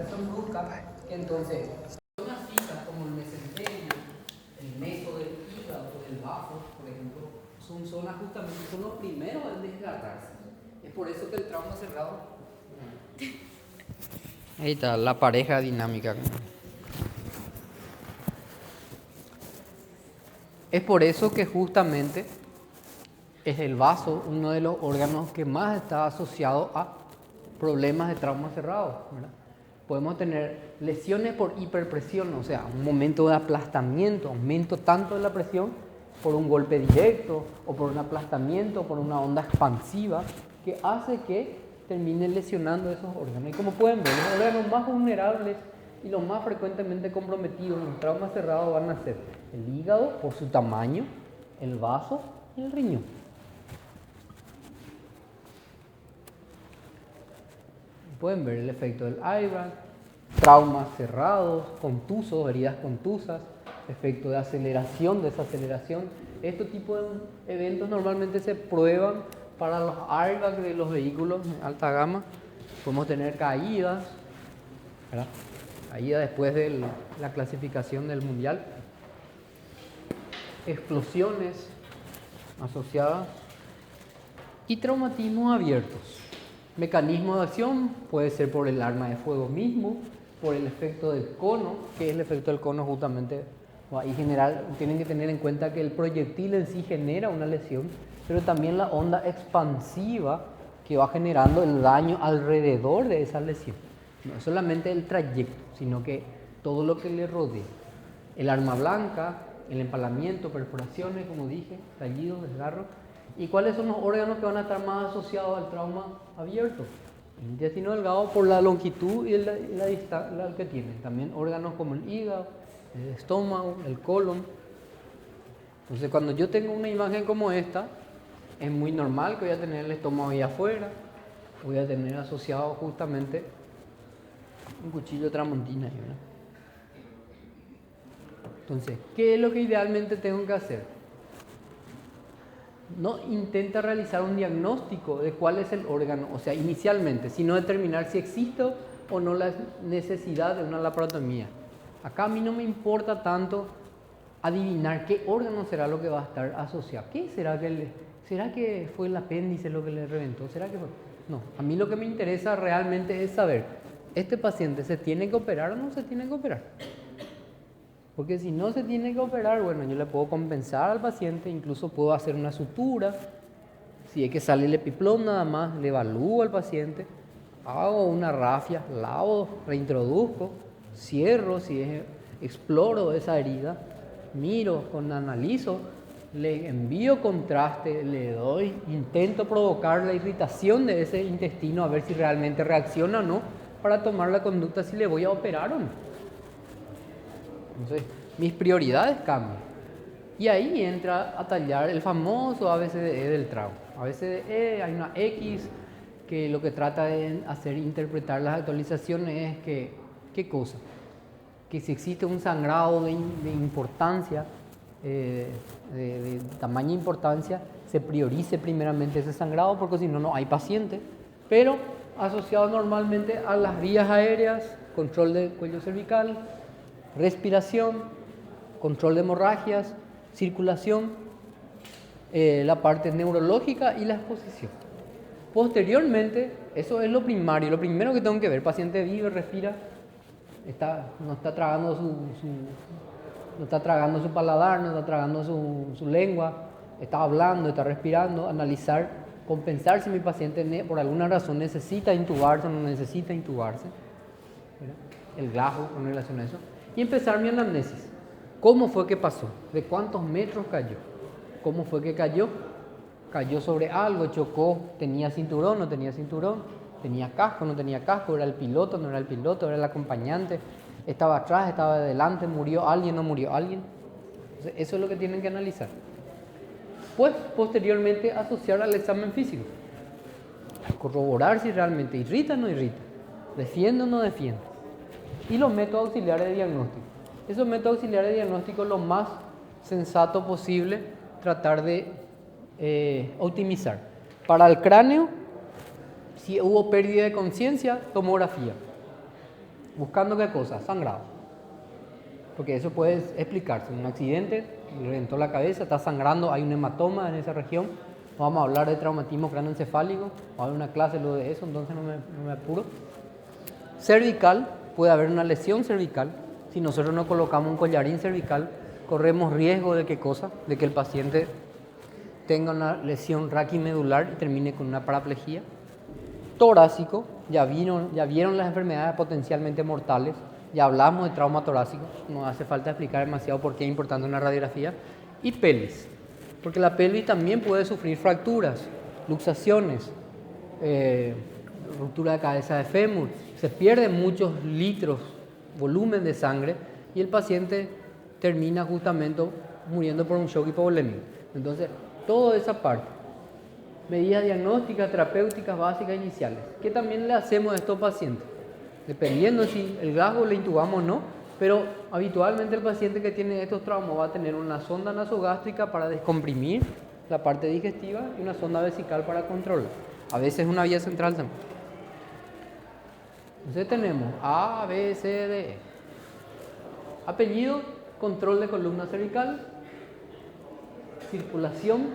irritación brusca, que entonces zonas fijas como el mesenterio, el meso del hígado o del bajo, por ejemplo, son zonas justamente, son los primeros en desgarrarse. Es por eso que el trauma cerrado. Ahí está, la pareja dinámica. Es por eso que justamente es el vaso uno de los órganos que más está asociado a problemas de trauma cerrado, ¿verdad? Podemos tener lesiones por hiperpresión, o sea, un momento de aplastamiento, aumento tanto de la presión por un golpe directo o por un aplastamiento, por una onda expansiva que hace que termine lesionando esos órganos. Y como pueden ver, los órganos más vulnerables y los más frecuentemente comprometidos en un trauma cerrado van a ser el hígado por su tamaño, el vaso y el riñón. Pueden ver el efecto del IBRAC, traumas cerrados, contusos, heridas contusas, efecto de aceleración, desaceleración. Este tipo de eventos normalmente se prueban para los airbags de los vehículos de alta gama. Podemos tener caídas, ¿verdad? Caídas después de la clasificación del mundial, explosiones asociadas y traumatismos abiertos. Mecanismo de acción puede ser por el arma de fuego mismo, por el efecto del cono, que es el efecto del cono justamente. En general tienen que tener en cuenta que el proyectil en sí genera una lesión, pero también la onda expansiva que va generando el daño alrededor de esa lesión. No es solamente el trayecto, sino que todo lo que le rodea. El arma blanca, el empalamiento, perforaciones, como dije, tallidos, desgarros. ¿Y cuáles son los órganos que van a estar más asociados al trauma abierto? El intestino delgado por la longitud y la distancia que tiene. También órganos como el hígado, el estómago, el colon. Entonces cuando yo tengo una imagen como esta, es muy normal que voy a tener el estómago ahí afuera, voy a tener asociado justamente un cuchillo tramontina, ¿verdad? Entonces, ¿qué es lo que idealmente tengo que hacer? No intenta realizar un diagnóstico de cuál es el órgano, o sea, inicialmente, sino determinar si existe o no la necesidad de una laparotomía. Acá a mí no me importa tanto adivinar qué órgano será lo que va a estar asociado. ¿Qué será que fue el apéndice lo que le reventó? ¿Será que fue? No, a mí lo que me interesa realmente es saber, ¿este paciente se tiene que operar o no se tiene que operar? Porque si no se tiene que operar, bueno, yo le puedo compensar al paciente, incluso puedo hacer una sutura. Si es que sale el epiplom nada más, le evalúo al paciente, hago una rafia, lavo, reintroduzco, cierro, exploro esa herida, miro, analizo, le envío contraste, le doy, intento provocar la irritación de ese intestino a ver si realmente reacciona o no para tomar la conducta si le voy a operar o no. Entonces, mis prioridades cambian. Y ahí entra a tallar el famoso ABCDE del trauma. ABCDE, hay una X que lo que trata de hacer interpretar las actualizaciones es que, ¿qué cosa? Que si existe un sangrado de importancia, de tamaña importancia, se priorice primeramente ese sangrado porque si no, no hay paciente. Pero asociado normalmente a las vías aéreas, control del cuello cervical, respiración, control de hemorragias, circulación, la parte neurológica y la exposición. Posteriormente, eso es lo primario, lo primero que tengo que ver, el paciente vive, respira, no está tragando su paladar, no está tragando su lengua, está hablando, está respirando, analizar, compensar si mi paciente por alguna razón necesita intubarse o no necesita intubarse, ¿verdad? El GLAJO con relación a eso. Y empezar mi anamnesis. ¿Cómo fue que pasó? ¿De cuántos metros cayó? ¿Cómo fue que cayó? ¿Cayó sobre algo? ¿Chocó? ¿Tenía cinturón? ¿No tenía cinturón? ¿Tenía casco? ¿No tenía casco? ¿Era el piloto? ¿No era el piloto? ¿Era el acompañante? ¿Estaba atrás? ¿Estaba adelante? ¿Murió alguien? ¿No murió alguien? Entonces, eso es lo que tienen que analizar. Pues, posteriormente, asociar al examen físico. Corroborar si realmente irrita o no irrita. Defiende o no defiende. Y los métodos auxiliares de diagnóstico. Esos métodos auxiliares de diagnóstico, lo más sensato posible, tratar de optimizar. Para el cráneo, si hubo pérdida de conciencia, tomografía. ¿Buscando qué cosa? Sangrado. Porque eso puede explicarse. Un accidente, le reventó la cabeza, está sangrando, hay un hematoma en esa región. No vamos a hablar de traumatismo cráneoencefálico, vamos a ver una clase luego de eso, entonces no me apuro. Cervical, puede haber una lesión cervical. Si nosotros no colocamos un collarín cervical, corremos riesgo de qué cosa, de que el paciente tenga una lesión raquimedular y termine con una paraplegia. Torácico, ya vieron las enfermedades potencialmente mortales, ya hablamos de trauma torácico, no hace falta explicar demasiado por qué es importante una radiografía. Y pelvis, porque la pelvis también puede sufrir fracturas, luxaciones, ruptura de cabeza de fémur, se pierden muchos litros, volumen de sangre y el paciente termina justamente muriendo por un shock hipovolémico. Entonces, toda esa parte, medidas diagnósticas, terapéuticas básicas iniciales, que también le hacemos a estos pacientes, dependiendo si el gasgo le intubamos o no, pero habitualmente el paciente que tiene estos traumas va a tener una sonda nasogástrica para descomprimir la parte digestiva y una sonda vesical para controlar. A veces una vía central también. Entonces tenemos A, B, C, D, E. Apellido, control de columna cervical, circulación,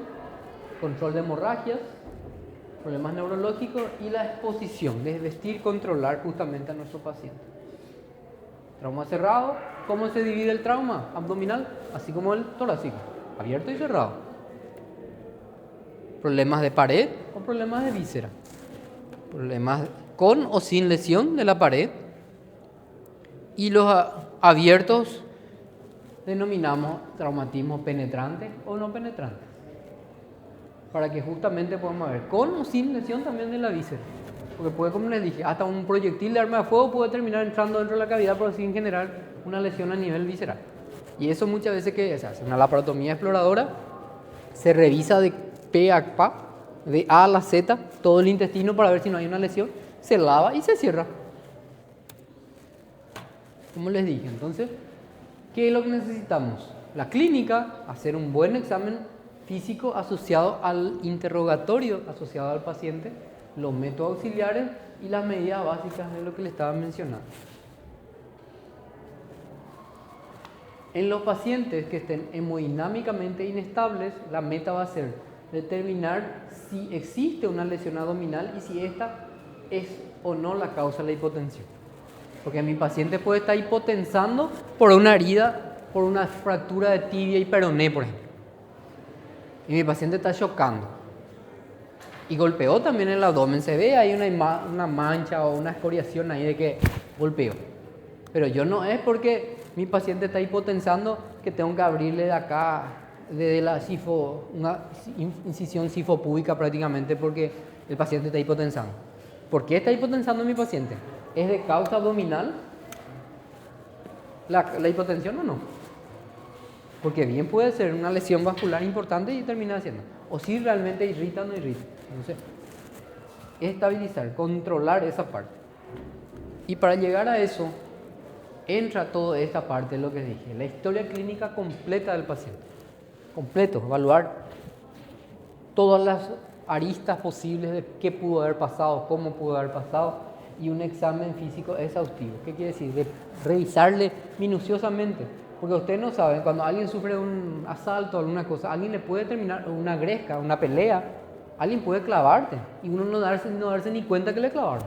control de hemorragias, problemas neurológicos y la exposición, desvestir, controlar justamente a nuestro paciente. Trauma cerrado, ¿cómo se divide el trauma abdominal? Así como el torácico, abierto y cerrado. Problemas de pared o problemas de víscera. Problemas con o sin lesión de la pared. Y los abiertos denominamos traumatismo penetrante o no penetrante. Para que justamente podamos ver con o sin lesión también de la víscera. Porque puede, como les dije, hasta un proyectil de arma de fuego puede terminar entrando dentro de la cavidad, pero sin generar una lesión a nivel visceral. Y eso muchas veces que se hace una laparotomía exploradora, se revisa de P a P, de A a la Z, todo el intestino para ver si no hay una lesión, se lava y se cierra. Como les dije, entonces, ¿qué es lo que necesitamos? La clínica, hacer un buen examen físico asociado al interrogatorio asociado al paciente, los métodos auxiliares y las medidas básicas de lo que le estaba mencionando. En los pacientes que estén hemodinámicamente inestables, la meta va a ser determinar si existe una lesión abdominal y si esta es o no la causa de la hipotensión. Porque mi paciente puede estar hipotensando por una herida, por una fractura de tibia y peroné, por ejemplo. Y mi paciente está chocando. Y golpeó también el abdomen. Se ve ahí una mancha o una escoriación ahí de que golpeó. Pero yo no es porque mi paciente está hipotensando que tengo que abrirle de acá, desde la una incisión sifopúbica prácticamente porque el paciente está hipotensando. ¿Por qué está hipotensando mi paciente? ¿Es de causa abdominal la hipotensión o no? Porque bien puede ser una lesión vascular importante y termina haciendo. O si realmente irrita o no irrita. Entonces, estabilizar, controlar esa parte. Y para llegar a eso, entra toda esta parte de lo que dije. La historia clínica completa del paciente. Completo, evaluar todas las aristas posibles de qué pudo haber pasado, cómo pudo haber pasado. Y un examen físico exhaustivo. ¿Qué quiere decir? De revisarle minuciosamente. Porque ustedes no saben, cuando alguien sufre un asalto o alguna cosa, alguien le puede terminar una gresca, una pelea, alguien puede clavarte y uno no darse ni cuenta que le clavaron.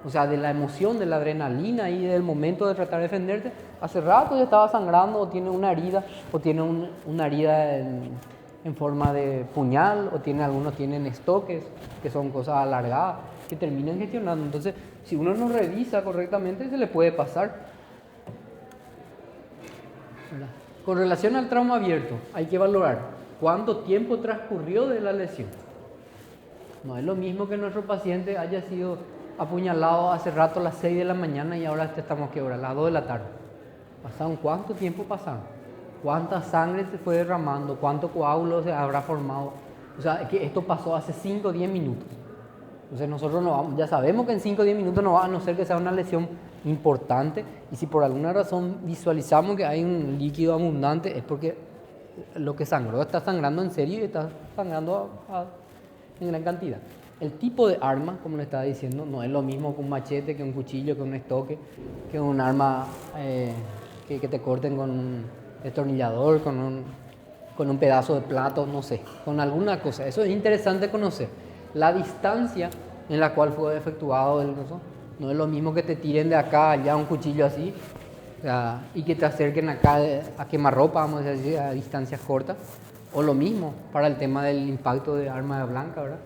O sea, de la emoción, de la adrenalina y del momento de tratar de defenderte, hace rato ya estaba sangrando o tiene una herida, o tiene una herida en forma de puñal, o algunos tienen estoques, que son cosas alargadas, que terminan gestionando. Entonces, si uno no revisa correctamente, se le puede pasar. Con relación al trauma abierto, hay que valorar cuánto tiempo transcurrió de la lesión. No es lo mismo que nuestro paciente haya sido apuñalado hace rato a las 6 de la mañana y ahora estamos ¿qué hora? A las 2 de la tarde. ¿Pasaron cuánto tiempo pasaron? ¿Cuánta sangre se fue derramando? ¿Cuánto coágulo se habrá formado? O sea, que esto pasó hace 5 o 10 minutos. Entonces nosotros ya sabemos que en 5 o 10 minutos no va, a no ser que sea una lesión importante, y si por alguna razón visualizamos que hay un líquido abundante es porque lo que sangró está sangrando en serio y está sangrando en gran cantidad. El tipo de arma, como le estaba diciendo, no es lo mismo que un machete, que un cuchillo, que un estoque, que un arma que te corten con un destornillador, con un pedazo de plato, no sé, con alguna cosa. Eso es interesante conocer. La distancia en la cual fue efectuado el uso no es lo mismo que te tiren de acá allá un cuchillo así, o sea, y que te acerquen acá a quemarropa, vamos a decir, a distancias cortas. O lo mismo para el tema del impacto de arma blanca, ¿verdad?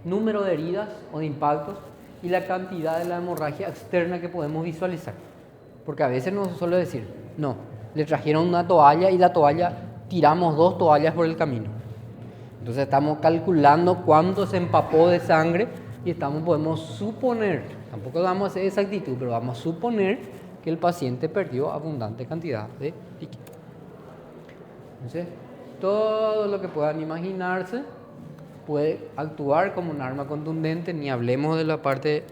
Número de heridas o de impactos y la cantidad de la hemorragia externa que podemos visualizar. Porque a veces nos suele decir, no, le trajeron una toalla y la toalla, tiramos 2 toallas por el camino. Entonces estamos calculando cuánto se empapó de sangre y podemos suponer, tampoco vamos a hacer exactitud, pero vamos a suponer que el paciente perdió abundante cantidad de líquido. Entonces, todo lo que puedan imaginarse puede actuar como un arma contundente, ni hablemos de la parte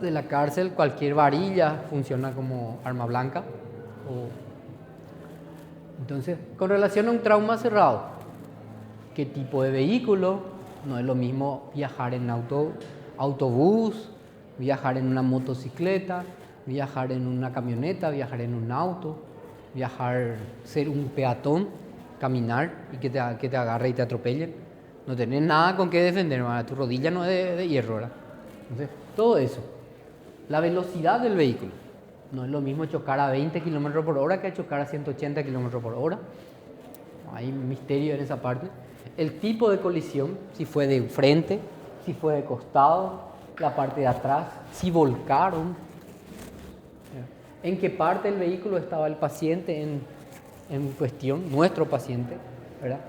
de la cárcel, cualquier varilla funciona como arma blanca. Entonces, con relación a un trauma cerrado, ¿qué tipo de vehículo? No es lo mismo viajar en autobús, viajar en una motocicleta, viajar en una camioneta, viajar en un auto, ser un peatón, caminar y que te agarre y te atropellen. No tenés nada con qué defender, ¿verdad? Tu rodilla no es de hierro, ¿verdad? Entonces, todo eso. La velocidad del vehículo. No es lo mismo chocar a 20 km por hora que chocar a 180 km por hora. Hay misterio en esa parte. El tipo de colisión, si fue de frente, si fue de costado, la parte de atrás, si volcaron. ¿En qué parte del vehículo estaba el paciente en cuestión? Nuestro paciente, ¿verdad?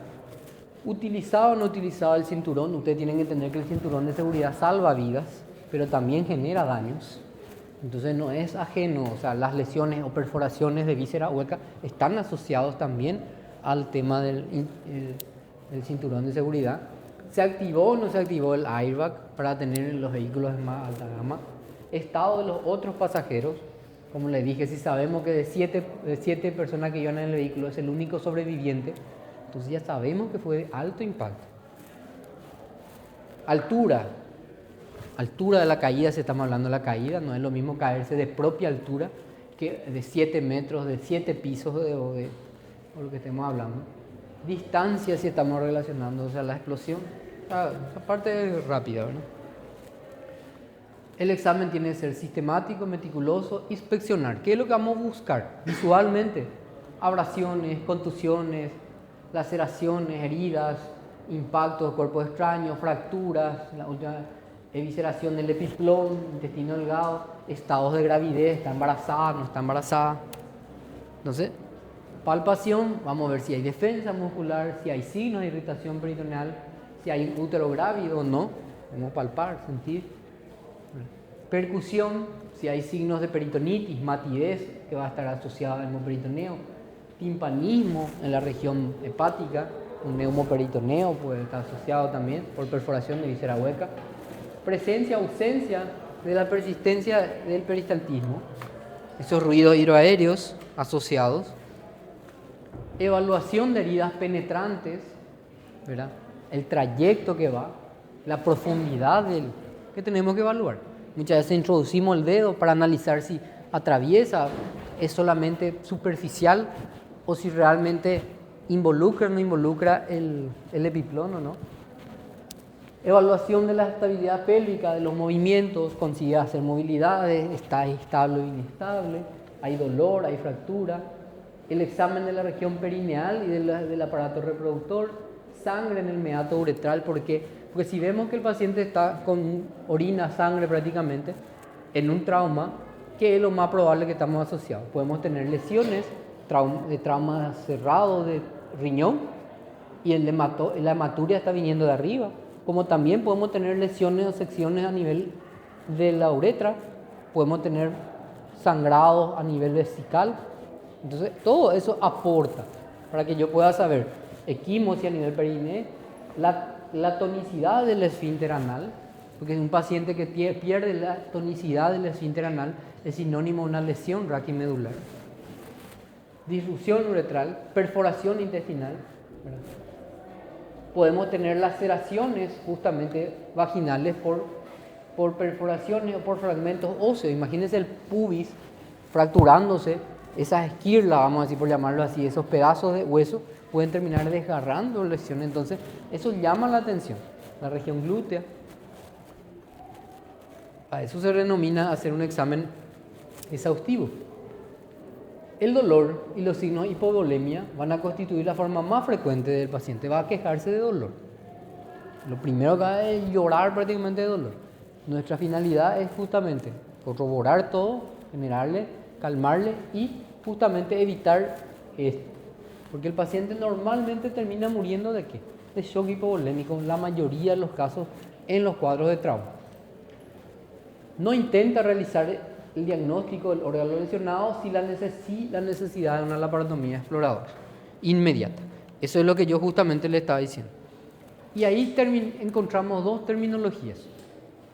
Utilizado o no utilizado el cinturón, ustedes tienen que entender que el cinturón de seguridad salva vidas, pero también genera daños. Entonces no es ajeno, o sea, las lesiones o perforaciones de víscera hueca están asociados también al tema del cinturón de seguridad. ¿Se activó o no se activó el airbag para tener los vehículos de más alta gama? Estado de los otros pasajeros, como les dije, si sabemos que de 7 personas que iban en el vehículo es el único sobreviviente, entonces ya sabemos que fue de alto impacto. Altura de la caída, si estamos hablando de la caída, no es lo mismo caerse de propia altura que de 7 metros, de 7 pisos o lo que estemos hablando. Distancia, si estamos relacionando, o sea, la explosión. Esa parte es rápida, ¿verdad? El examen tiene que ser sistemático, meticuloso, inspeccionar. ¿Qué es lo que vamos a buscar visualmente? Abrasiones, contusiones, laceraciones, heridas, impactos de cuerpos extraños, fracturas, evisceración del epiplón, intestino delgado, estados de gravidez, está embarazada, no está embarazada. Entonces, palpación, vamos a ver si hay defensa muscular, si hay signos de irritación peritoneal, si hay un útero grávido o no. Vamos a palpar, sentir. Percusión, si hay signos de peritonitis, matidez, que va a estar asociada al hemoperitoneo. Timpanismo en la región hepática, un neumoperitoneo puede estar asociado también por perforación de víscera hueca. Presencia, ausencia de la persistencia del peristaltismo, esos ruidos hidroaéreos asociados. Evaluación de heridas penetrantes, ¿verdad? El trayecto que va, la profundidad que tenemos que evaluar. Muchas veces introducimos el dedo para analizar si atraviesa, es solamente superficial o si realmente involucra o no involucra el epiplón o no. Evaluación de la estabilidad pélvica, de los movimientos, consigue hacer movilidades, está estable o inestable, hay dolor, hay fractura. El examen de la región perineal y del aparato reproductor, sangre en el meato uretral, porque si vemos que el paciente está con orina, sangre prácticamente, en un trauma, ¿qué es lo más probable que estamos asociados? Podemos tener lesiones de trauma cerrado de riñón y la hematuria está viniendo de arriba, como también podemos tener lesiones o secciones a nivel de la uretra, podemos tener sangrados a nivel vesical. Entonces, todo eso aporta para que yo pueda saber equimosis a nivel perineo, la tonicidad del esfínter anal, porque un paciente que pierde la tonicidad del esfínter anal es sinónimo de una lesión raquimedular. Disrupción uretral, perforación intestinal, ¿verdad? podemos tener laceraciones justamente vaginales por perforaciones o por fragmentos óseos. Imagínense el pubis fracturándose, esas esquirlas, vamos a decir por llamarlo así, esos pedazos de hueso pueden terminar desgarrando lesiones. Entonces, eso llama la atención. La región glútea. A eso se denomina hacer un examen exhaustivo. El dolor y los signos de hipovolemia van a constituir la forma más frecuente del paciente. Va a quejarse de dolor. Lo primero que va es llorar prácticamente de dolor. Nuestra finalidad es justamente corroborar todo, generarle, calmarle y justamente evitar esto. Porque el paciente normalmente termina muriendo ¿de qué? De shock hipovolémico, en la mayoría de los casos en los cuadros de trauma. No intenta realizar el diagnóstico del órgano lesionado si la necesidad de una laparotomía exploradora inmediata. Eso es lo que yo justamente le estaba diciendo. Y ahí encontramos dos terminologías: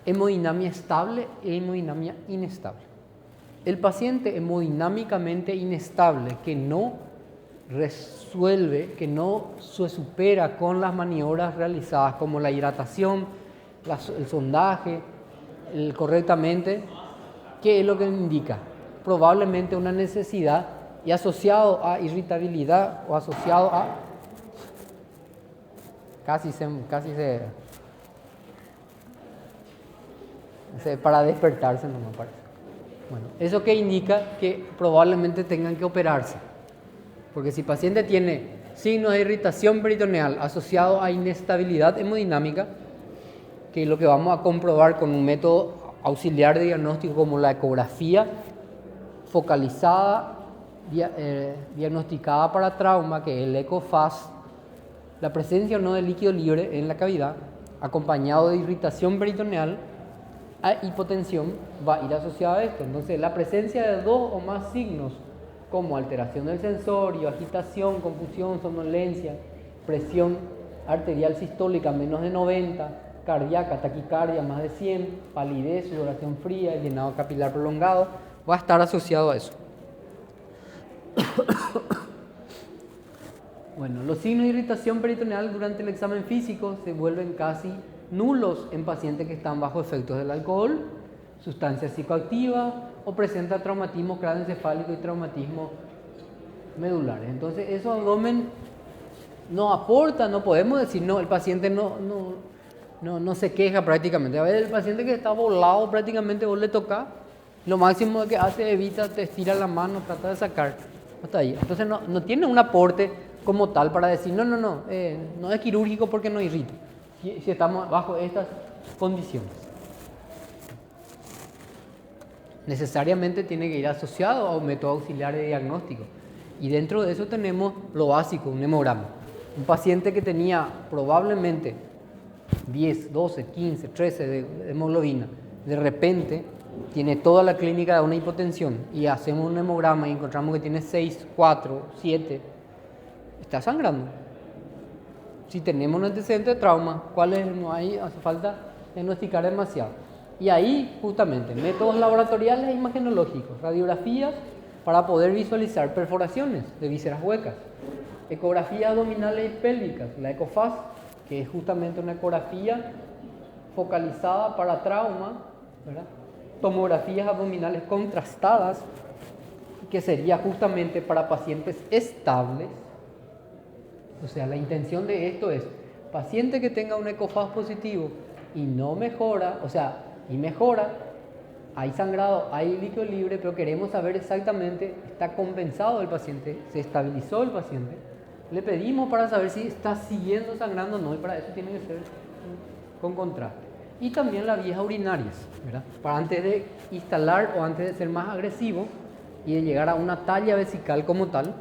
hemodinamia estable e hemodinamia inestable. El paciente hemodinámicamente inestable que no resuelve, que no se supera con las maniobras realizadas como la hidratación, el sondaje, correctamente, ¿qué es lo que indica? Probablemente una necesidad y asociado a irritabilidad o asociado a para despertarse no me parece. Bueno, eso que indica que probablemente tengan que operarse. Porque si el paciente tiene signos de irritación peritoneal asociado a inestabilidad hemodinámica, que es lo que vamos a comprobar con un método auxiliar de diagnóstico como la ecografía focalizada, diagnosticada para trauma, que es el ECOFAS, la presencia o no de líquido libre en la cavidad, acompañado de irritación peritoneal, a hipotensión, va a ir asociada a esto. Entonces, la presencia de dos o más signos, como alteración del sensorio, agitación, confusión, somnolencia, presión arterial sistólica menos de 90, cardíaca, taquicardia más de 100, palidez, sudoración fría, llenado capilar prolongado, va a estar asociado a eso. Bueno, los signos de irritación peritoneal durante el examen físico se vuelven casi nulos en pacientes que están bajo efectos del alcohol, sustancias psicoactivas o presenta traumatismo craneoencefálico y traumatismo medulares. Entonces, esos abdomen no aporta, no podemos decir, no, el paciente no se queja prácticamente. A ver, el paciente que está volado prácticamente vos le tocas, lo máximo que hace evita, te estira la mano, trata de sacar hasta ahí. Entonces no tiene un aporte como tal para decir, no es quirúrgico porque no irrita, si estamos bajo estas condiciones. Necesariamente tiene que ir asociado a un método auxiliar de diagnóstico. Y dentro de eso tenemos lo básico, un hemograma. Un paciente que tenía probablemente 10, 12, 15, 13 de hemoglobina, de repente tiene toda la clínica de una hipotensión y hacemos un hemograma y encontramos que tiene 6, 4, 7, está sangrando. Si tenemos un antecedente de trauma, no hay, hace falta diagnosticar demasiado. Y ahí justamente métodos laboratoriales e imagenológicos, radiografías para poder visualizar perforaciones de vísceras huecas, ecografías abdominales y pélvicas, la ECOFAS, que es justamente una ecografía focalizada para trauma, ¿verdad? Tomografías abdominales contrastadas, que sería justamente para pacientes estables. O sea, la intención de esto es, paciente que tenga un ECOFAS positivo y no mejora, y mejora, hay sangrado, hay líquido libre, pero queremos saber exactamente, está compensado el paciente, se estabilizó el paciente, le pedimos para saber si está siguiendo sangrando o no, y para eso tiene que ser con contraste. Y también las vías urinarias, ¿verdad? Para antes de instalar o antes de ser más agresivo y de llegar a una talla vesical como tal,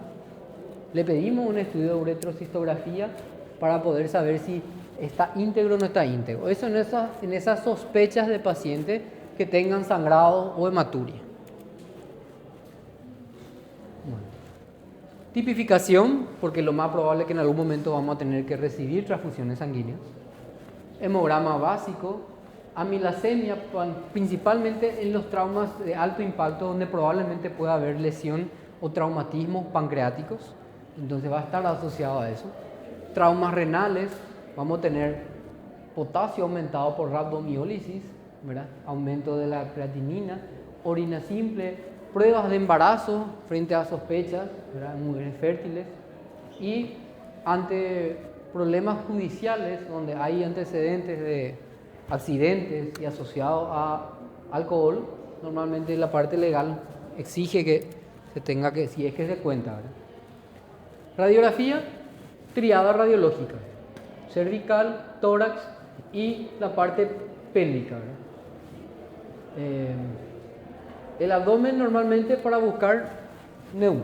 le pedimos un estudio de uretrocistografía para poder saber si está íntegro o no está íntegro. Eso en esas sospechas de pacientes que tengan sangrado o hematuria. Bueno. Tipificación, porque lo más probable es que en algún momento vamos a tener que recibir transfusiones sanguíneas. Hemograma básico, amilasemia, principalmente en los traumas de alto impacto donde probablemente pueda haber lesión o traumatismos pancreáticos, entonces va a estar asociado a eso. Traumas renales, vamos a tener potasio aumentado por rhabdomiólisis, ¿verdad? Aumento de la creatinina, orina simple, pruebas de embarazo frente a sospechas, ¿verdad? En mujeres fértiles, y ante problemas judiciales donde hay antecedentes de accidentes y asociados a alcohol, normalmente la parte legal exige que se tenga que, si es que se cuenta, ¿verdad? Radiografía, triada radiológica, cervical, tórax y la parte pélvica, ¿verdad? El abdomen normalmente para buscar neum,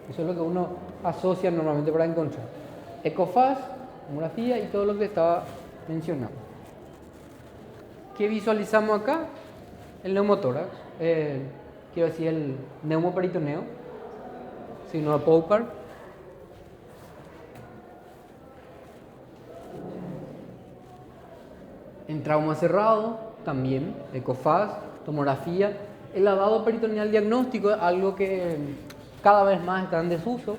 eso es lo que uno asocia normalmente para encontrar. Ecofaz, tomografía y todo lo que estaba mencionando. ¿Qué visualizamos acá? El neumotórax, quiero decir el neumoperitoneo, signo de Pouchard. En trauma cerrado, también, ecofaz, tomografía. El lavado peritoneal diagnóstico es algo que cada vez más está en desuso,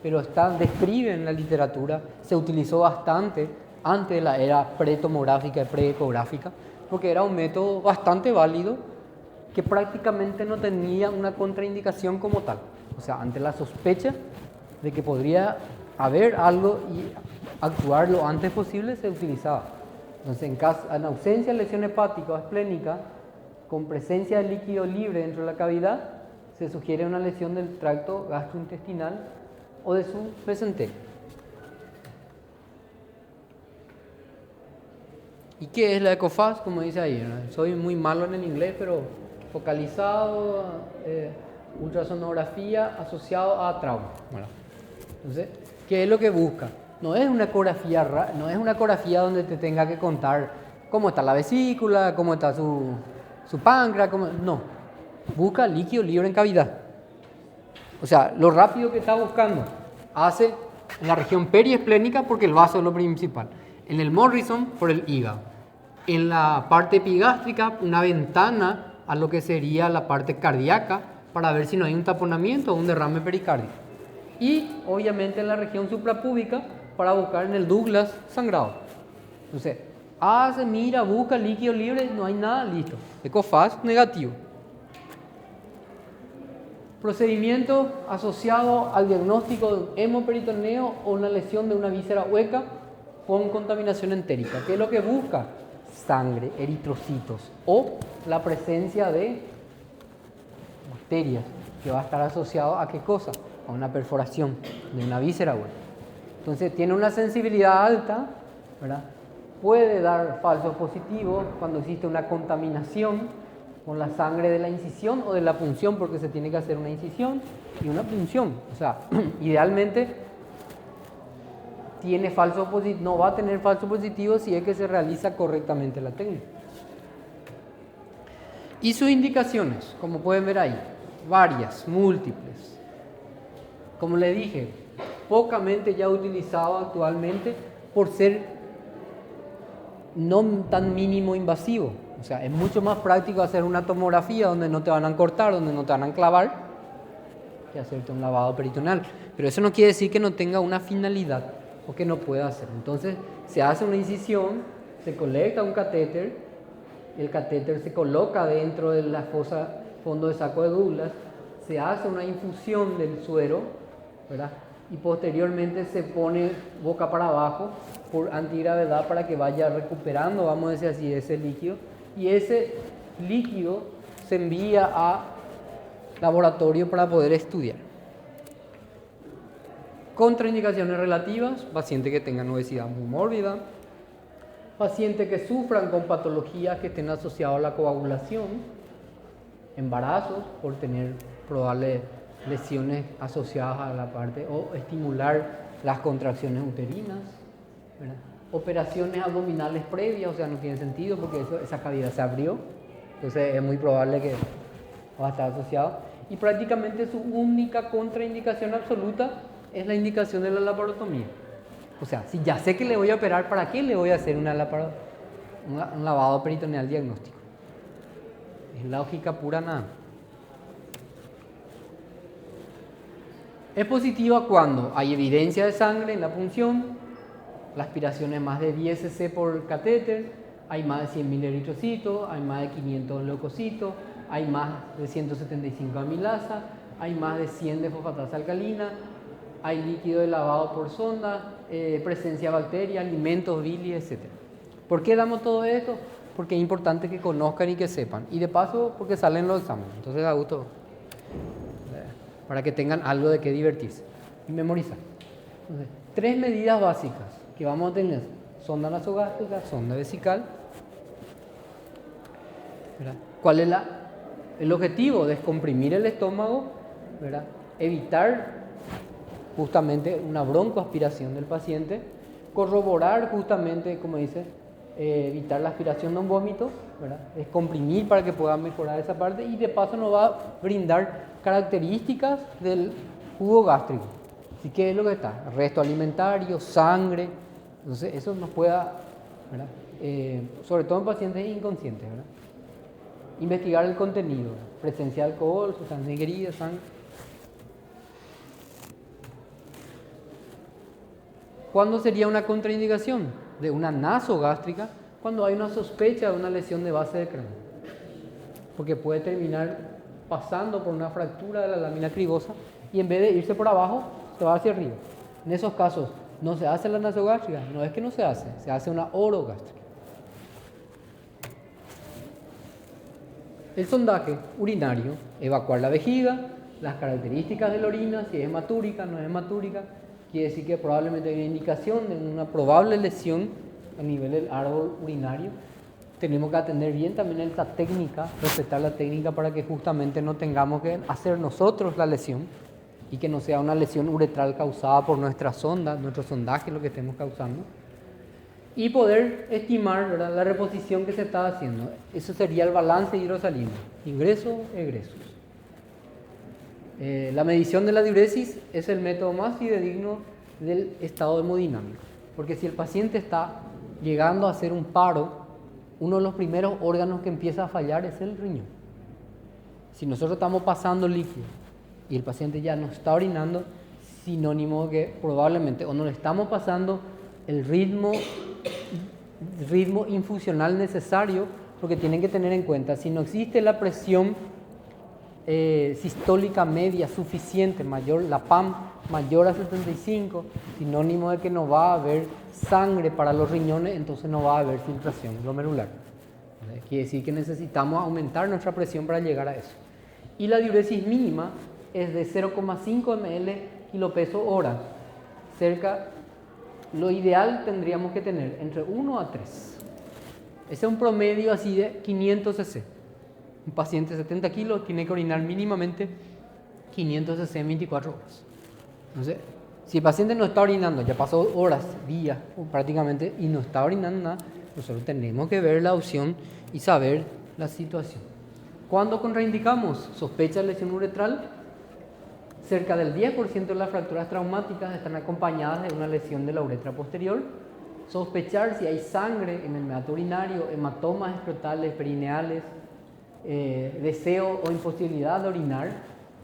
pero describe en la literatura, se utilizó bastante antes de la era pretomográfica y preecográfica, porque era un método bastante válido que prácticamente no tenía una contraindicación como tal. O sea, ante la sospecha de que podría haber algo y actuar lo antes posible, se utilizaba. Entonces, en ausencia de lesión hepática o esplénica, con presencia de líquido libre dentro de la cavidad, se sugiere una lesión del tracto gastrointestinal o de su mesenterio. ¿Y qué es la ecofaz? Como dice ahí, ¿no? Soy muy malo en el inglés, pero focalizado, ultrasonografía asociado a trauma. Bueno, entonces, ¿qué es lo que busca? No es una ecografía donde te tenga que contar cómo está la vesícula, cómo está su páncreas, no. Busca líquido libre en cavidad. O sea, lo rápido que está buscando hace en la región periesplénica porque el vaso es lo principal. En el Morrison por el hígado. En la parte epigástrica una ventana a lo que sería la parte cardíaca para ver si no hay un taponamiento o un derrame pericárdico. Y obviamente en la región suprapúbica para buscar en el Douglas sangrado. Entonces, mira, busca líquido libre, no hay nada, listo. Ecofaz negativo. Procedimiento asociado al diagnóstico de un hemoperitoneo o una lesión de una víscera hueca con contaminación entérica. ¿Qué es lo que busca? Sangre, eritrocitos o la presencia de bacterias, que va a estar asociado a qué cosa? A una perforación de una víscera hueca. Entonces tiene una sensibilidad alta, ¿verdad? Puede dar falsos positivos cuando existe una contaminación con la sangre de la incisión o de la punción, porque se tiene que hacer una incisión y una punción. O sea, idealmente no va a tener falso positivo si es que se realiza correctamente la técnica. Y sus indicaciones, como pueden ver ahí, varias, múltiples. Como le dije, pocamente ya utilizado actualmente por ser no tan mínimo invasivo. O sea, es mucho más práctico hacer una tomografía donde no te van a cortar, donde no te van a clavar, que hacerte un lavado peritoneal. Pero eso no quiere decir que no tenga una finalidad o que no pueda hacer. Entonces, se hace una incisión, se colecta un catéter, el catéter se coloca dentro de la fosa fondo de saco de Douglas, se hace una infusión del suero, ¿verdad? Y posteriormente se pone boca para abajo por antigravedad para que vaya recuperando, vamos a decir así, ese líquido. Y ese líquido se envía a laboratorio para poder estudiar. Contraindicaciones relativas: pacientes que tengan obesidad muy mórbida, pacientes que sufran con patologías que estén asociadas a la coagulación, embarazos por tener probables lesiones asociadas a la parte o estimular las contracciones uterinas, ¿verdad? Operaciones abdominales previas, o sea, no tiene sentido porque esa cavidad se abrió, entonces es muy probable que va a estar asociado. Y prácticamente su única contraindicación absoluta es la indicación de la laparotomía. O sea, si ya sé que le voy a operar, ¿para qué le voy a hacer un lavado peritoneal diagnóstico? Es lógica pura nada. Es positiva cuando hay evidencia de sangre en la punción, La aspiración es más de 10 cc por catéter, hay más de 100.000 eritrocitos, hay más de 500 leucocitos, hay más de 175 amilasa, hay más de 100 de fosfatasa alcalina, hay líquido de lavado por sonda, presencia de bacterias, alimentos, bilis, etc. ¿Por qué damos todo esto? Porque es importante que conozcan y que sepan. Y de paso, porque salen los exámenes. Entonces da gusto para que tengan algo de qué divertirse y memorizar. Entonces, 3 medidas básicas que vamos a tener: sonda nasogástrica, sonda vesical. ¿Verdad? ¿Cuál es el objetivo? Descomprimir el estómago, ¿verdad? Evitar justamente una broncoaspiración del paciente, corroborar justamente, como dice, evitar la aspiración de un vómito, ¿verdad? Descomprimir para que pueda mejorar esa parte, y de paso nos va a brindar características del jugo gástrico. Así que es lo que está: resto alimentario, sangre. Entonces eso nos pueda, ¿verdad? Sobre todo en pacientes inconscientes, ¿verdad? Investigar el contenido, presencia de alcohol, sustancias ingeridas, sangre. ¿Cuándo sería una contraindicación de una nasogástrica? Cuando hay una sospecha de una lesión de base de cráneo, porque puede terminar pasando por una fractura de la lámina cribosa y en vez de irse por abajo, se va hacia arriba. En esos casos no se hace la nasogástrica, no es que no se hace una orogástrica. El sondaje urinario: evacuar la vejiga, las características de la orina, si es hematúrica, no es hematúrica. Quiere decir que probablemente hay una indicación de una probable lesión a nivel del árbol urinario. Tenemos que atender bien también esta técnica, respetar la técnica para que justamente no tengamos que hacer nosotros la lesión y que no sea una lesión uretral causada por nuestra sonda, nuestro sondaje, lo que estemos causando. Y poder estimar, ¿verdad?, la reposición que se está haciendo. Eso sería el balance hidrosalino, ingreso, egresos. La medición de la diuresis es el método más fidedigno del estado hemodinámico, porque si el paciente está llegando a hacer un paro, uno de los primeros órganos que empieza a fallar es el riñón. Si nosotros estamos pasando líquido y el paciente ya no está orinando, sinónimo de que probablemente o no le estamos pasando el ritmo infusional necesario, porque tienen que tener en cuenta, si no existe la presión sistólica media suficiente, mayor, la PAM mayor a 75, sinónimo de que no va a haber sangre para los riñones, entonces no va a haber filtración glomerular. Quiere decir que necesitamos aumentar nuestra presión para llegar a eso. Y la diuresis mínima es de 0,5 ml kilopeso hora. Lo ideal tendríamos que tener entre 1 a 3. Ese es un promedio así de 500 cc. Un paciente de 70 kilos tiene que orinar mínimamente 500 cc en 24 horas. Entonces, si el paciente no está orinando, ya pasó horas, días prácticamente, y no está orinando nada, nosotros tenemos que ver la opción y saber la situación. ¿Cuándo contraindicamos? Sospecha de lesión uretral. Cerca del 10% de las fracturas traumáticas están acompañadas de una lesión de la uretra posterior. Sospechar si hay sangre en el meato urinario, hematomas escrotales, perineales, deseo o imposibilidad de orinar,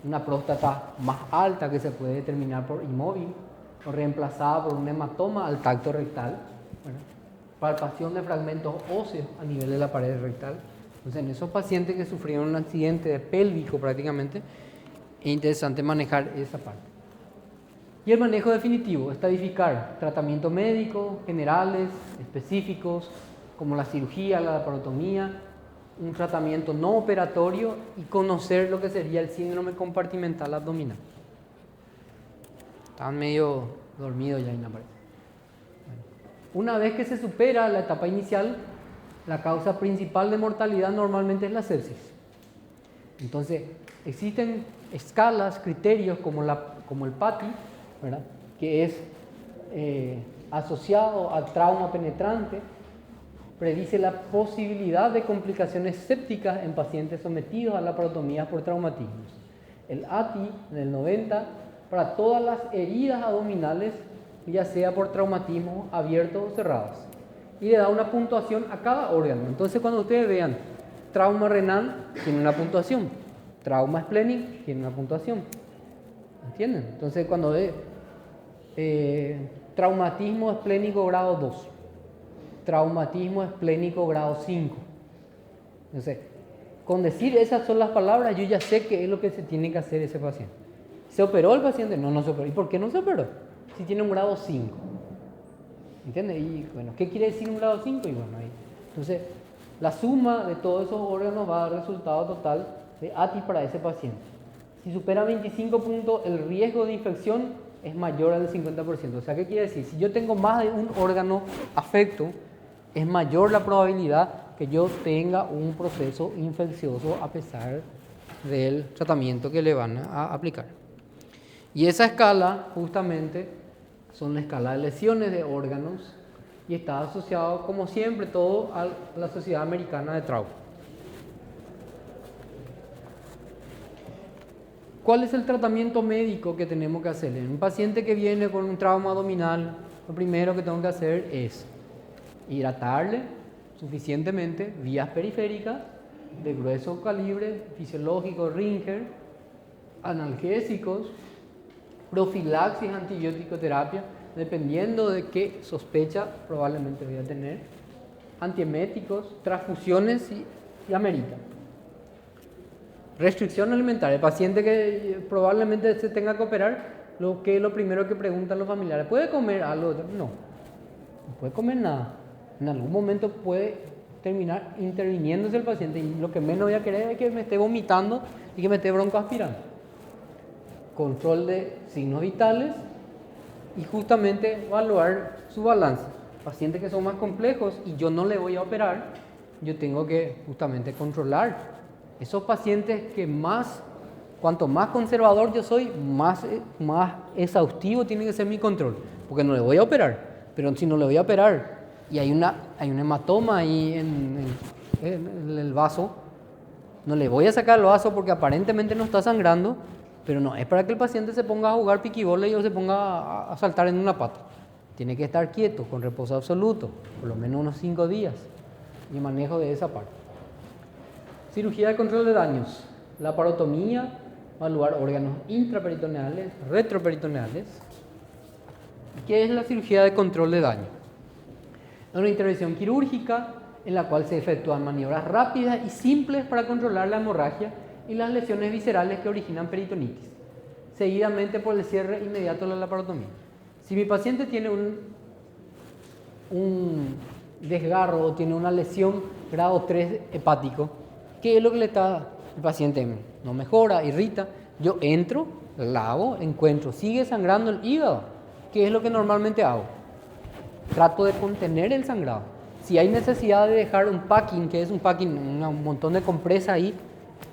una próstata más alta que se puede determinar por inmóvil o reemplazada por un hematoma al tacto rectal, ¿verdad? Palpación de fragmentos óseos a nivel de la pared rectal. Entonces, en esos pacientes que sufrieron un accidente pélvico prácticamente, es interesante manejar esa parte. Y el manejo definitivo: estadificar tratamiento médico, generales, específicos, como la cirugía, la laparotomía, un tratamiento no operatorio, y conocer lo que sería el síndrome compartimental abdominal. Estaban medio dormidos ya en la pared. Una vez que se supera la etapa inicial, la causa principal de mortalidad normalmente es la sepsis. Entonces, existen escalas, criterios como el PATI, ¿verdad?, que es asociado al trauma penetrante, predice la posibilidad de complicaciones sépticas en pacientes sometidos a laparotomías por traumatismos. El ATI, en el 90, para todas las heridas abdominales, ya sea por traumatismo abiertos o cerrados. Y le da una puntuación a cada órgano. Entonces, cuando ustedes vean trauma renal, tiene una puntuación. Trauma esplénico, tiene una puntuación. ¿Entienden? Entonces, cuando ve traumatismo esplénico grado 2, traumatismo esplénico grado 5. Entonces, con decir esas son las palabras, yo ya sé qué es lo que se tiene que hacer ese paciente. ¿Se operó el paciente? No, no se operó. ¿Y por qué no se operó? Si tiene un grado 5. ¿Entiendes? Y bueno, ¿qué quiere decir un grado 5? Y bueno, ahí. Entonces, la suma de todos esos órganos va a dar resultado total de ATI para ese paciente. Si supera 25 puntos, el riesgo de infección es mayor al 50%. O sea, ¿qué quiere decir? Si yo tengo más de un órgano afecto, es mayor la probabilidad que yo tenga un proceso infeccioso a pesar del tratamiento que le van a aplicar. Y esa escala justamente son la escala de lesiones de órganos y está asociado como siempre todo a la Sociedad Americana de Trauma. ¿Cuál es el tratamiento médico que tenemos que hacer? En un paciente que viene con un trauma abdominal, lo primero que tengo que hacer es hidratarle suficientemente vías periféricas de grueso calibre, fisiológico, Ringer, analgésicos, profilaxis, antibiótico terapia, dependiendo de qué sospecha probablemente voy a tener, antieméticos, transfusiones y amerita. Restricción alimentaria. El paciente que probablemente se tenga que operar, lo primero que preguntan los familiares, ¿puede comer algo? No, no puede comer nada. En algún momento puede terminar interviniéndose el paciente y lo que menos voy a querer es que me esté vomitando y que me esté broncoaspirando. Control de signos vitales y justamente evaluar su balance. Pacientes que son más complejos y yo no le voy a operar, yo tengo que justamente controlar. Esos pacientes que cuanto más conservador yo soy, más exhaustivo tiene que ser mi control, porque no le voy a operar, pero si no le voy a operar y hay un hematoma ahí en el vaso, no le voy a sacar el vaso porque aparentemente no está sangrando, pero no es para que el paciente se ponga a jugar piquibole o se ponga a saltar en una pata. Tiene que estar quieto, con reposo absoluto, por lo menos unos 5 días, y manejo de esa parte. Cirugía de control de daños, laparotomía, evaluar órganos intraperitoneales, retroperitoneales. ¿Qué es la cirugía de control de daño? Es una intervención quirúrgica en la cual se efectúan maniobras rápidas y simples para controlar la hemorragia y las lesiones viscerales que originan peritonitis, seguidamente por el cierre inmediato de la laparotomía. Si mi paciente tiene un desgarro o tiene una lesión grado 3 hepático, ¿qué es lo que le está el paciente? No mejora, irrita. Yo entro, lavo, encuentro, sigue sangrando el hígado. ¿Qué es lo que normalmente hago? Trato de contener el sangrado. Si hay necesidad de dejar un packing, que es un packing, un montón de compresa ahí,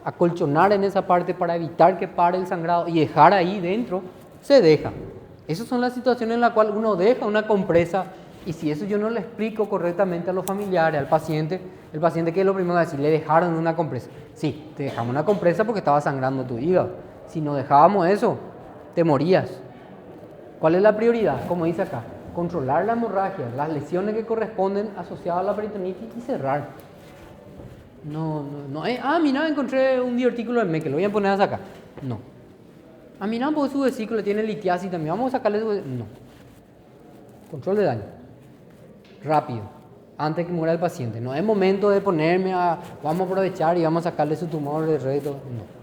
acolchonar en esa parte para evitar que pare el sangrado y dejar ahí dentro, se deja. Esas son las situaciones en las cuales uno deja una compresa y si eso yo no le explico correctamente a los familiares, al paciente, el paciente que es lo primero que va a decir, le dejaron una compresa. Sí, te dejamos una compresa porque estaba sangrando tu hígado. Si no dejábamos eso, te morías. ¿Cuál es la prioridad? Como dice acá, controlar la hemorragia, las lesiones que corresponden asociadas a la peritonitis y cerrar. No, mira, encontré un divertículo en que lo voy a poner a sacar. No. Mira, porque su vesícula tiene litiasis también, vamos a sacarle su... No. Control de daño. Rápido, antes que muera el paciente. No es momento de ponerme vamos a aprovechar y vamos a sacarle su tumor de reto. No.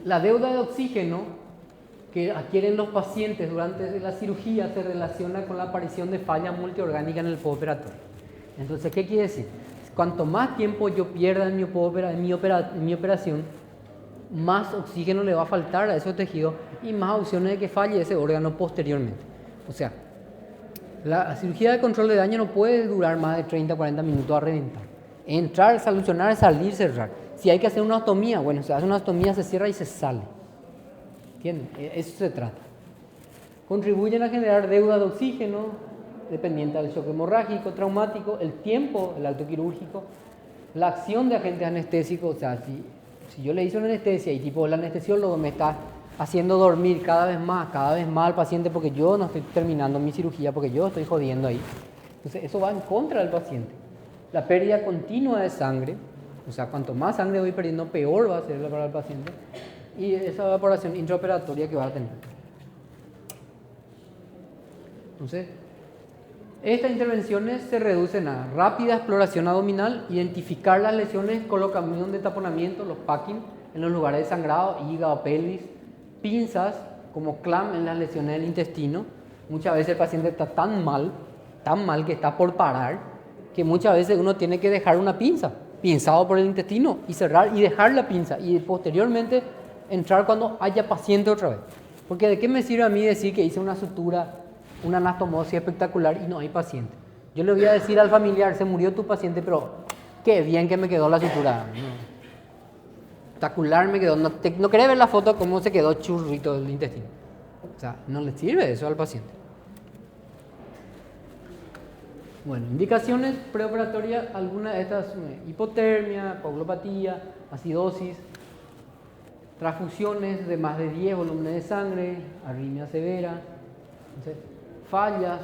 La deuda de oxígeno que adquieren los pacientes durante la cirugía se relaciona con la aparición de falla multiorgánica en el postoperatorio. Entonces, ¿qué quiere decir? Cuanto más tiempo yo pierda en mi operación, más oxígeno le va a faltar a esos tejidos y más opciones de que falle ese órgano posteriormente. O sea, la cirugía de control de daño no puede durar más de 30 o 40 minutos a reventar. Entrar, solucionar, salir, cerrar. Si hay que hacer una ostomía, bueno, se hace una ostomía, se cierra y se sale. ¿Entienden? Eso se trata. Contribuyen a generar deuda de oxígeno, dependiente del shock hemorrágico, traumático, el tiempo, el acto quirúrgico, la acción de agentes anestésicos. O sea, si yo le hice una anestesia y tipo el anestesiólogo me está haciendo dormir cada vez más al paciente porque yo no estoy terminando mi cirugía, porque yo estoy jodiendo ahí. Entonces eso va en contra del paciente. La pérdida continua de sangre, o sea, cuanto más sangre voy perdiendo, peor va a ser para el paciente. Y esa evaporación intraoperatoria que va a tener. Entonces, estas intervenciones se reducen a rápida exploración abdominal, identificar las lesiones, colocación de taponamiento, los packing en los lugares de sangrado, hígado, pelvis, pinzas como clamp en las lesiones del intestino. Muchas veces el paciente está tan mal que está por parar, que muchas veces uno tiene que dejar una pinza, pinzado por el intestino, y cerrar y dejar la pinza, y posteriormente entrar cuando haya paciente otra vez. Porque ¿de qué me sirve a mí decir que hice una sutura, una anastomosis espectacular y no hay paciente? Yo le voy a decir al familiar, se murió tu paciente, pero qué bien que me quedó la sutura. No. Espectacular me quedó. No querés ver la foto cómo se quedó churrito el intestino. O sea, no le sirve eso al paciente. Bueno, indicaciones preoperatorias, algunas de estas: hipotermia, coagulopatía, acidosis, transfusiones de más de 10 volúmenes de sangre, arritmia severa, fallas.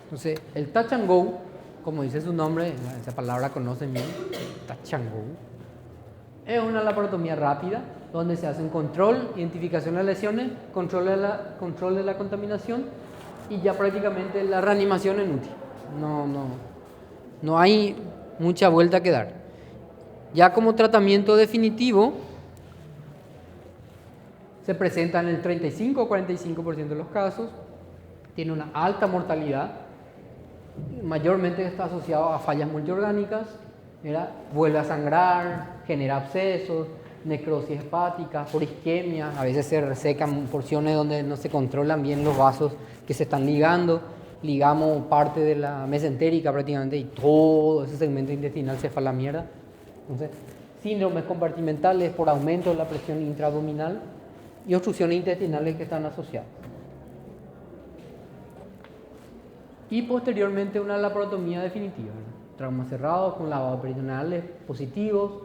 Entonces, el touch and go, como dice su nombre, esa palabra conocen bien, touch and go, es una laparotomía rápida donde se hace un control, identificación de lesiones, control de la contaminación y ya prácticamente la reanimación es inútil. No hay mucha vuelta que dar. Ya como tratamiento definitivo, se presenta en el 35 o 45% de los casos, tiene una alta mortalidad, mayormente está asociado a fallas multiorgánicas, vuelve a sangrar, genera abscesos, necrosis hepática, por isquemia, a veces se resecan porciones donde no se controlan bien los vasos que se están ligando, ligamos parte de la mesentérica prácticamente y todo ese segmento intestinal se fue a la mierda. Entonces, síndromes compartimentales por aumento de la presión intraabdominal y obstrucciones intestinales que están asociadas. Y posteriormente una laparotomía definitiva, traumas cerrados con lavado peritoneales positivos,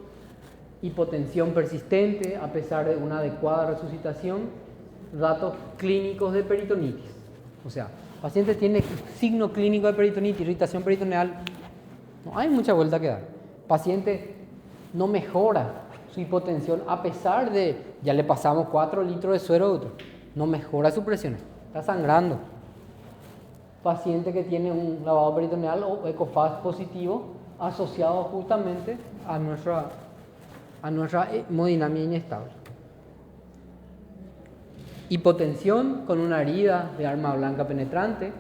hipotensión persistente a pesar de una adecuada resucitación, datos clínicos de peritonitis. O sea, paciente tiene signo clínico de peritonitis, irritación peritoneal, no hay mucha vuelta que dar. Paciente no mejora su hipotensión a pesar de, ya le pasamos 4 litros de suero, doctor, no mejora su presión, está sangrando. Paciente que tiene un lavado peritoneal o ECOFAST positivo asociado justamente a nuestra hemodinamia inestable. Hipotensión con una herida de arma blanca penetrante,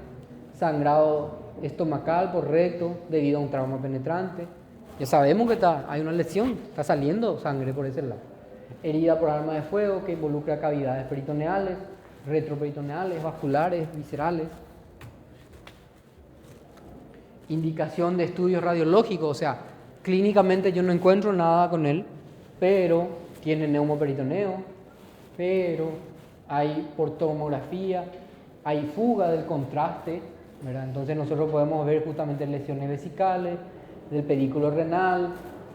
sangrado estomacal por recto debido a un trauma penetrante. Ya sabemos que hay una lesión, está saliendo sangre por ese lado. Herida por arma de fuego que involucra cavidades peritoneales, retroperitoneales, vasculares, viscerales. Indicación de estudios radiológicos, o sea, clínicamente yo no encuentro nada con él, pero tiene neumoperitoneo, pero hay por tomografía, hay fuga del contraste, ¿verdad? Entonces nosotros podemos ver justamente lesiones vesicales, del pedículo renal,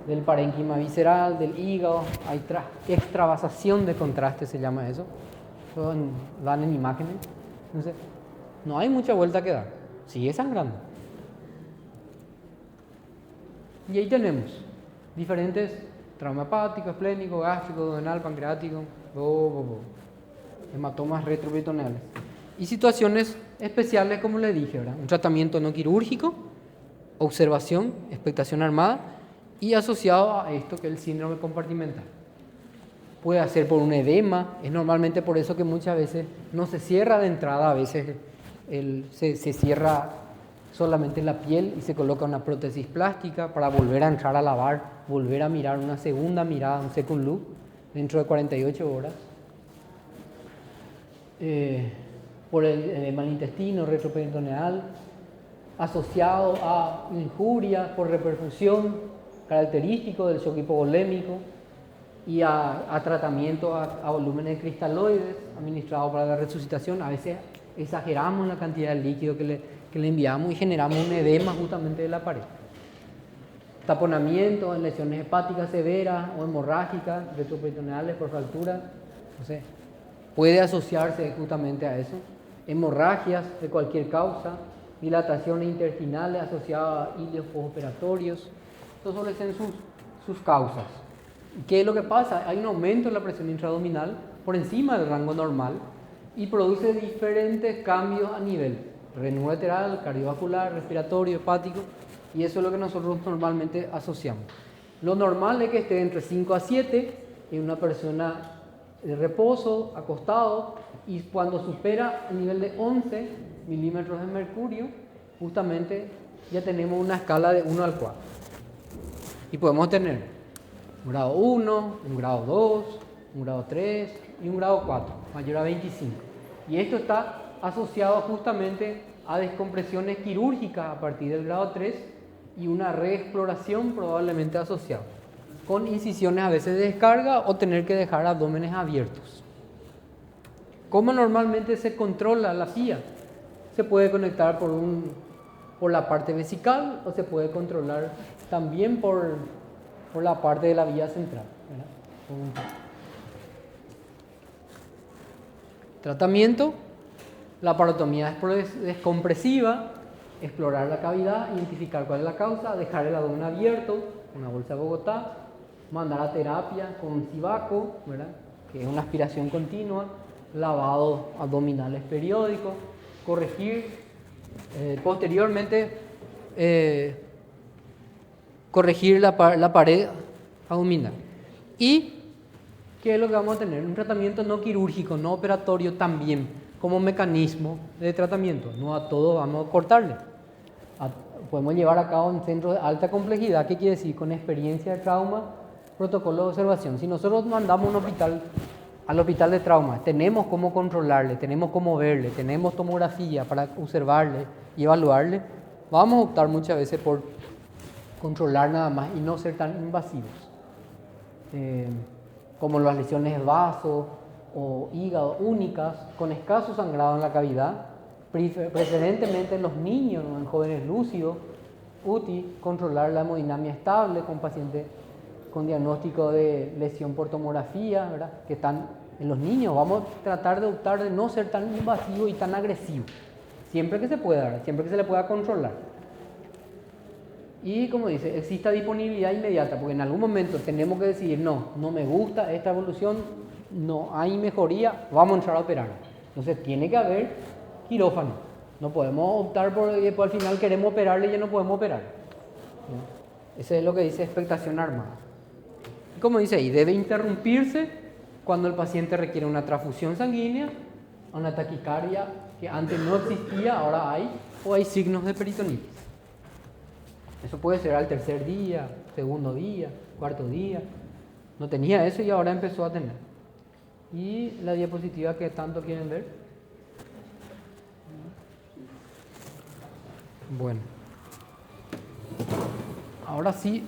del parénquima visceral, del hígado, hay extravasación de contraste, se llama eso, dan en imágenes. Entonces, no hay mucha vuelta que dar, sigue sangrando. Y ahí tenemos diferentes trauma hepático, esplénico, gástrico, duodenal, pancreático, hematomas retroperitoneales. Y situaciones especiales, como le dije, ¿verdad? Un tratamiento no quirúrgico, observación, expectación armada y asociado a esto que es el síndrome compartimental. Puede ser por un edema, es normalmente por eso que muchas veces no se cierra de entrada, a veces se cierra solamente la piel y se coloca una prótesis plástica para volver a entrar a lavar, volver a mirar una segunda mirada, un second look, dentro de 48 horas. Por el edema del intestino retroperitoneal, asociado a injurias por reperfusión, característico del shock hipovolémico, y a tratamiento a volúmenes cristaloides administrados para la resucitación. A veces exageramos la cantidad de líquido que le enviamos y generamos un edema justamente de la pared. Taponamiento en lesiones hepáticas severas o hemorrágicas, retroperitoneales por fractura. Entonces, puede asociarse justamente a eso. Hemorragias de cualquier causa, dilataciones intestinales asociadas a ilios postoperatorios. Estos suelen ser sus causas. ¿Qué es lo que pasa? Hay un aumento en la presión intraabdominal por encima del rango normal y produce diferentes cambios a nivel renal lateral, cardiovascular, respiratorio, hepático, y eso es lo que nosotros normalmente asociamos. Lo normal es que esté entre 5 a 7 en una persona de reposo, acostado, y cuando supera el nivel de 11 milímetros de mercurio, justamente ya tenemos una escala de 1 al 4. Y podemos tener un grado 1, un grado 2, un grado 3 y un grado 4, mayor a 25. Y esto está asociado justamente a descompresiones quirúrgicas a partir del grado 3 y una reexploración probablemente asociada, con incisiones a veces de descarga o tener que dejar abdómenes abiertos. ¿Cómo normalmente se controla la PIA? Se puede conectar por la parte vesical o se puede controlar también por la parte de la vía central, ¿verdad? Tratamiento: la parotomía descompresiva, explorar la cavidad, identificar cuál es la causa, dejar el abdomen abierto, una bolsa de Bogotá, mandar a terapia con Civaco, ¿verdad?, que es una aspiración continua, lavado abdominales periódicos, corregir posteriormente corregir la pared abdominal. ¿Y qué es lo que vamos a tener? Un tratamiento no quirúrgico, no operatorio también, como mecanismo de tratamiento. No a todos vamos a cortarle. Podemos llevar a cabo en centros de alta complejidad, ¿qué quiere decir? Con experiencia de trauma, protocolo de observación. Si nosotros mandamos al hospital de trauma, tenemos cómo controlarle, tenemos cómo verle, tenemos tomografía para observarle y evaluarle, vamos a optar muchas veces por controlar nada más y no ser tan invasivos, como las lesiones de vaso o hígado únicas con escaso sangrado en la cavidad, preferentemente en los niños, ¿no?, en jóvenes lúcidos. UTI, controlar la hemodinamia estable con pacientes con diagnóstico de lesión por tomografía, ¿verdad?, que están en los niños. Vamos a tratar de optar de no ser tan invasivo y tan agresivo, siempre que se pueda, siempre que se le pueda controlar. Y como dice, exista disponibilidad inmediata, porque en algún momento tenemos que decidir, no me gusta esta evolución, no hay mejoría, vamos a entrar a operar. Entonces tiene que haber quirófano. No podemos optar por al final queremos operarle y ya no podemos operar, ¿no? Eso es lo que dice expectación armada. Y como dice ahí, debe interrumpirse cuando el paciente requiere una transfusión sanguínea, una taquicardia que antes no existía, ahora hay, o hay signos de peritonitis. Eso puede ser al tercer día, segundo día, cuarto día. No tenía eso y ahora empezó a tener. Y la diapositiva que tanto quieren ver. Bueno. Ahora sí.